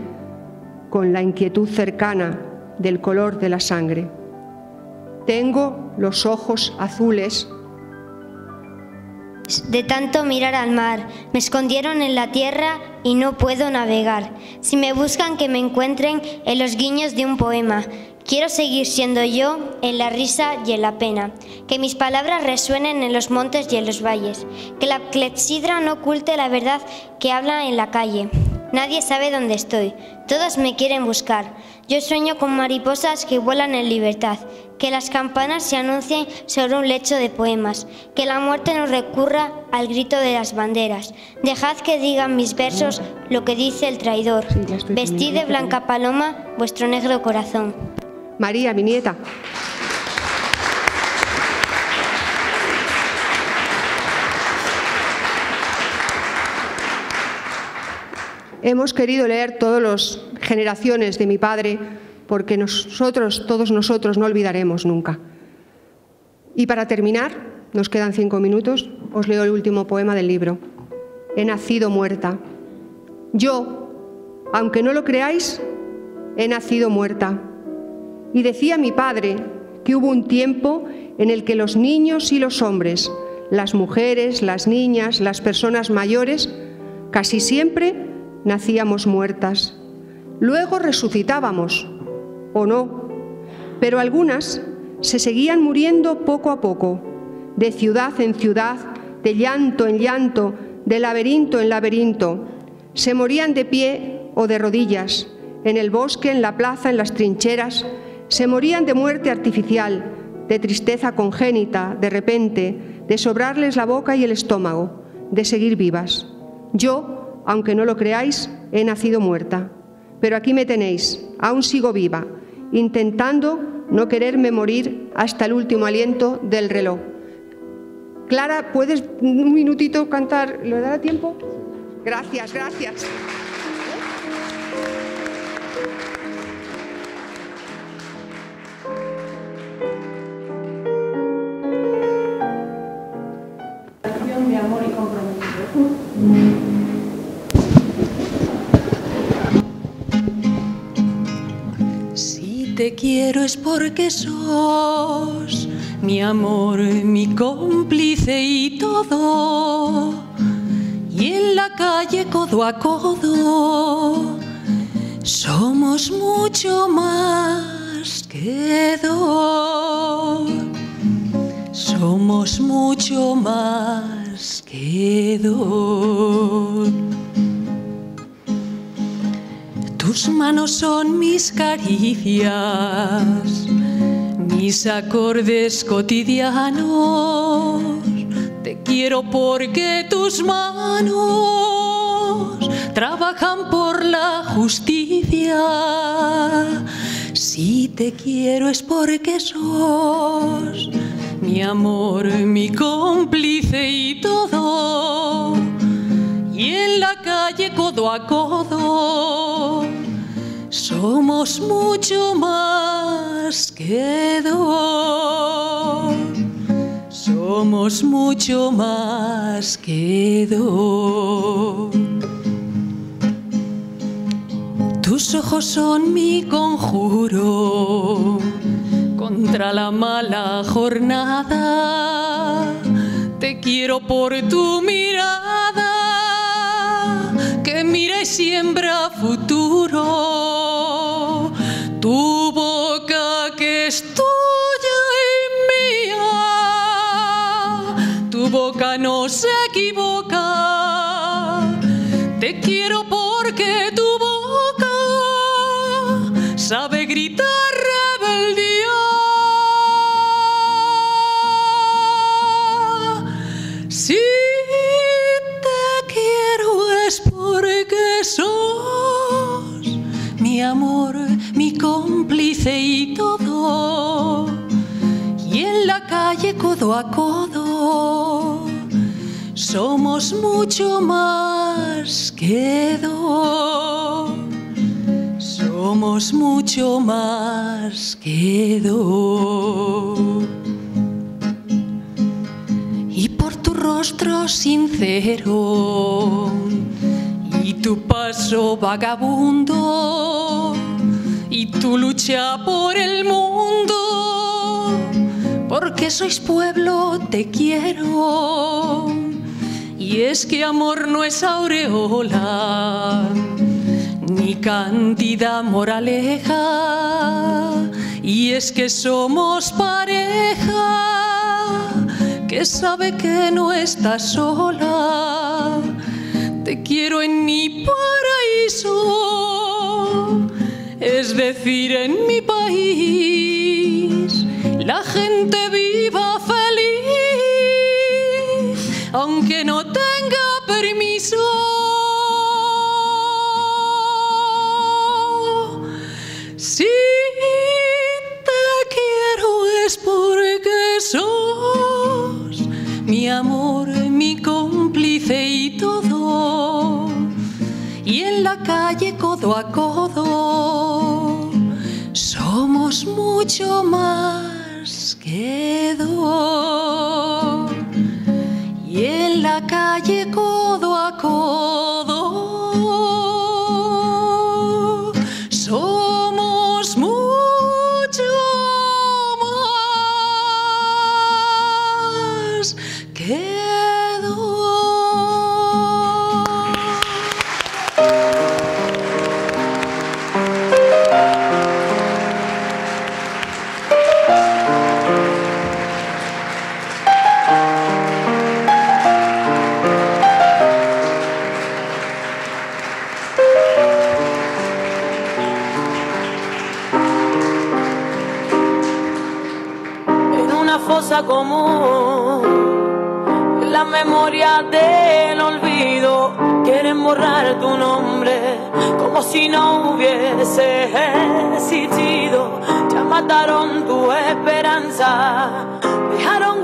con la inquietud cercana del color de la sangre. Tengo los ojos azules. De tanto mirar al mar, me escondieron en la tierra y no puedo navegar. Si me buscan, que me encuentren en los guiños de un poema. Quiero seguir siendo yo en la risa y en la pena, que mis palabras resuenen en los montes y en los valles, que la clepsidra no oculte la verdad que habla en la calle. Nadie sabe dónde estoy, todos me quieren buscar. Yo sueño con mariposas que vuelan en libertad, que las campanas se anuncien sobre un lecho de poemas, que la muerte nos recurra al grito de las banderas. Dejad que digan mis versos lo que dice el traidor. Vestid de blanca paloma vuestro negro corazón. María, mi nieta. Hemos querido leer todas las generaciones de mi padre porque todos nosotros no olvidaremos nunca. Y para terminar, nos quedan 5 minutos, os leo el último poema del libro. He nacido muerta. Yo, aunque no lo creáis, he nacido muerta. Y decía mi padre que hubo un tiempo en el que los niños y los hombres, las mujeres, las niñas, las personas mayores, casi siempre nacíamos muertas. Luego resucitábamos, o no, pero algunas se seguían muriendo poco a poco, de ciudad en ciudad, de llanto en llanto, de laberinto en laberinto. Se morían de pie o de rodillas, en el bosque, en la plaza, en las trincheras. Se morían de muerte artificial, de tristeza congénita, de repente, de sobrarles la boca y el estómago, de seguir vivas. Yo, aunque no lo creáis, he nacido muerta, pero aquí me tenéis, aún sigo viva, intentando no quererme morir hasta el último aliento del reloj. Clara, ¿puedes un minutito cantar? ¿Le dará tiempo? Gracias, gracias. De amor y compromiso. Si te quiero es porque sos mi amor, mi cómplice y todo. y en la calle codo a codo somos mucho más que dos. Somos mucho más que dos. Tus manos son mis caricias, mis acordes cotidianos. Te quiero porque tus manos trabajan por la justicia. Si te quiero es porque sos mi amor, mi cómplice y todo. Y en la calle codo a codo somos mucho más que dos. Somos mucho más que dos. Tus ojos son mi conjuro contra la mala jornada. Te quiero por tu mirada, que mira y siembra futuro. Tu boca que es tuya y mía, tu boca no se equivoca. Te quiero porque tu boca sabe gritar rebeldía. Si te quiero es porque sos mi amor, mi cómplice y todo. Y en la calle codo a codo somos mucho más que dos. Somos mucho más que dos. Y por tu rostro sincero y tu paso vagabundo y tu lucha por el mundo, porque sois pueblo, te quiero. Y es que amor no es aureola ni cantidad moraleja, y es que somos pareja que sabe que no estás sola. Te quiero en mi paraíso, es decir, en mi país. La gente viva feliz, aunque no tenga permiso. Si te quiero es porque sos mi amor, mi cómplice y todo. Y en la calle codo a codo somos mucho más que dos. Y en la calle codo a codo somos mucho más que dos. Fosa común, la memoria del olvido, quieren borrar tu nombre como si no hubiese existido. Ya mataron tu esperanza, dejaron